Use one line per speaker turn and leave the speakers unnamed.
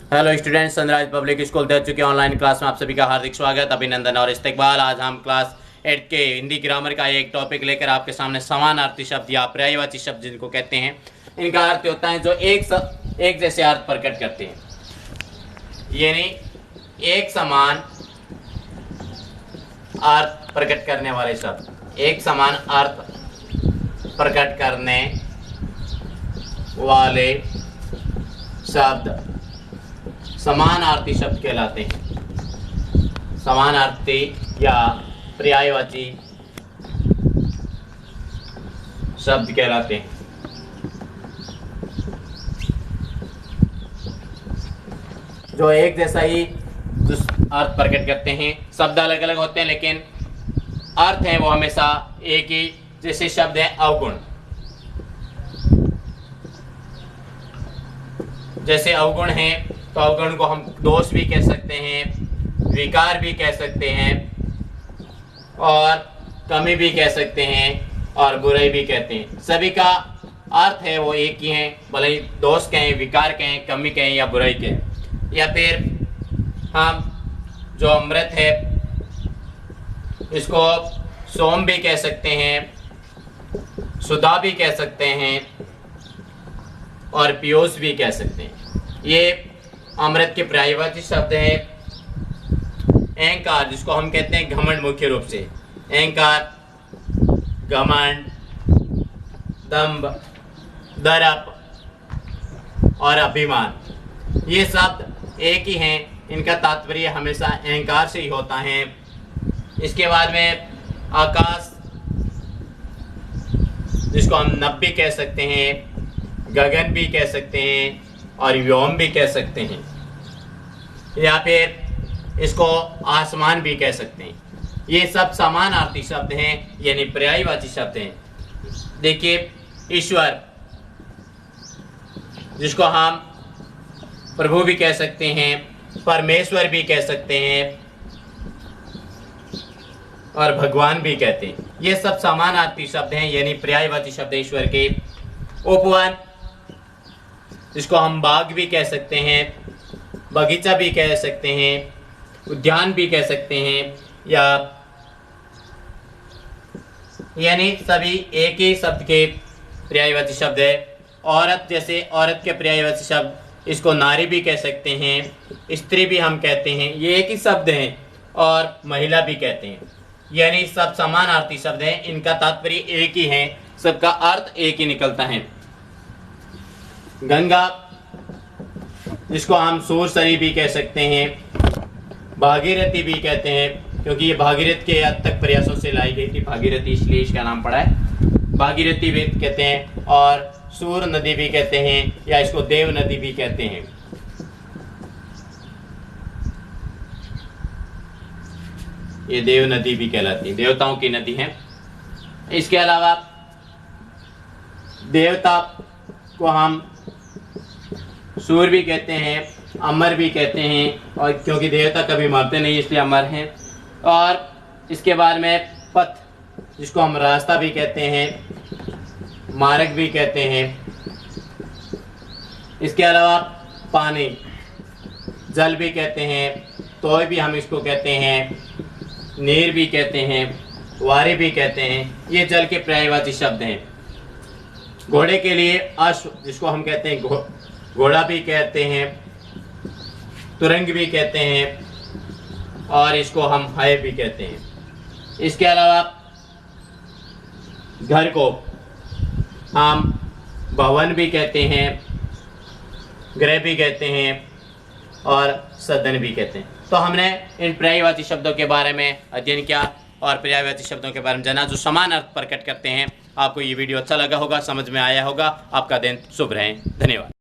Hello students, sunrise public school दे चुके online class में आप सभी का हार्दिक स्वागत, अभिनंदन और इस्तकबाल। आज हम क्लास 8 के हिंदी ग्रामर का एक टॉपिक लेकर आपके सामने समानार्थी शब्द या पर्यायवाची शब्द जिनको कहते हैं, इनका अर्थ होता है जो एक जैसे अर्थ प्रकट करते हैं, यानी एक समान अर्थ प्रकट करने वाले शब्द। एक समान अर्थ प्रकट करने वाले शब्द समानार्थी शब्द कहलाते हैं। समानार्थी या पर्यायवाची शब्द कहलाते हैं। जो एक जैसा ही अर्थ प्रकट करते हैं। शब्द अलग अलग होते हैं लेकिन अर्थ है वो हमेशा एक ही। जैसे शब्द है अवगुण, जैसे अवगुण है तो अवगुण को हम दोष भी कह सकते हैं, विकार भी कह सकते हैं, और कमी भी कह सकते हैं, और बुराई भी कहते हैं। सभी का अर्थ है वो एक ही है, भले ही दोष कहें, विकार कहें, कमी कहें या बुराई कहें। या फिर हम जो अमृत है इसको सोम भी कह सकते हैं, सुधा भी कह सकते हैं, और पीयूष भी कह सकते हैं। ये अमृत के पर्यायवाची शब्द है। अहंकार, जिसको हम कहते हैं घमंड, मुख्य रूप से अहंकार, घमंड, दंभ, दर्प और अभिमान, ये शब्द एक ही हैं। इनका तात्पर्य हमेशा अहंकार से ही होता है। इसके बाद में आकाश, जिसको हम नभ भी कह सकते हैं, गगन भी कह सकते हैं, और व्योम भी कह सकते हैं, या फिर इसको आसमान भी कह सकते हैं। ये सब समानार्थी शब्द हैं, यानी पर्यायवाची शब्द हैं। देखिए, ईश्वर, जिसको हम प्रभु भी कह सकते हैं, परमेश्वर भी कह सकते हैं, और भगवान भी कहते हैं। ये सब समानार्थी शब्द हैं, यानी पर्यायवाची शब्द ईश्वर के। उपवन, जिसको हम बाग भी कह सकते हैं, बगीचा भी कह सकते हैं, उद्यान भी कह सकते हैं, या यानी सभी एक ही शब्द के पर्यायवाची शब्द है। औरत, जैसे औरत के पर्यायवाची शब्द, इसको नारी भी कह सकते हैं, स्त्री भी हम कहते हैं, ये एक ही शब्द हैं, और महिला भी कहते हैं। यानी सब समानार्थी शब्द हैं, इनका तात्पर्य एक ही है, सबका अर्थ एक ही निकलता है। गंगा, जिसको हम सूरसरी भी कह सकते हैं, भागीरथी भी कहते हैं, क्योंकि ये भागीरथ के अथक प्रयासों से लाई गई थी। भागीरथी इसलिए इसका नाम पड़ा है। भागीरथी भी कहते हैं, और सूर नदी भी कहते हैं, या इसको देव नदी भी कहते हैं। ये देव नदी भी कहलाती है, देवताओं की नदी है। इसके अलावा देवता को हम सूर भी कहते हैं, अमर भी कहते हैं, और क्योंकि देवता कभी मरते नहीं इसलिए अमर हैं। और इसके बाद में पथ, जिसको हम रास्ता भी कहते हैं, मार्ग भी कहते हैं। इसके अलावा पानी, जल भी कहते हैं, तोय भी हम इसको कहते हैं, नीर भी कहते हैं, वारी भी कहते हैं। ये जल के पर्यायवाची शब्द हैं। घोड़े के लिए अश्व, जिसको हम कहते हैं घोड़ा भी कहते हैं, तुरंग भी कहते हैं, और इसको हम हय भी कहते हैं। इसके अलावा घर को हम भवन भी कहते हैं, गृह भी कहते हैं, और सदन भी कहते हैं। तो हमने इन पर्यायवाची शब्दों के बारे में अध्ययन किया और पर्यायवाची शब्दों के बारे में जाना जो समान अर्थ प्रकट करते हैं। आपको ये वीडियो अच्छा लगा होगा, समझ में आया होगा। आपका दिन शुभ रहे। धन्यवाद।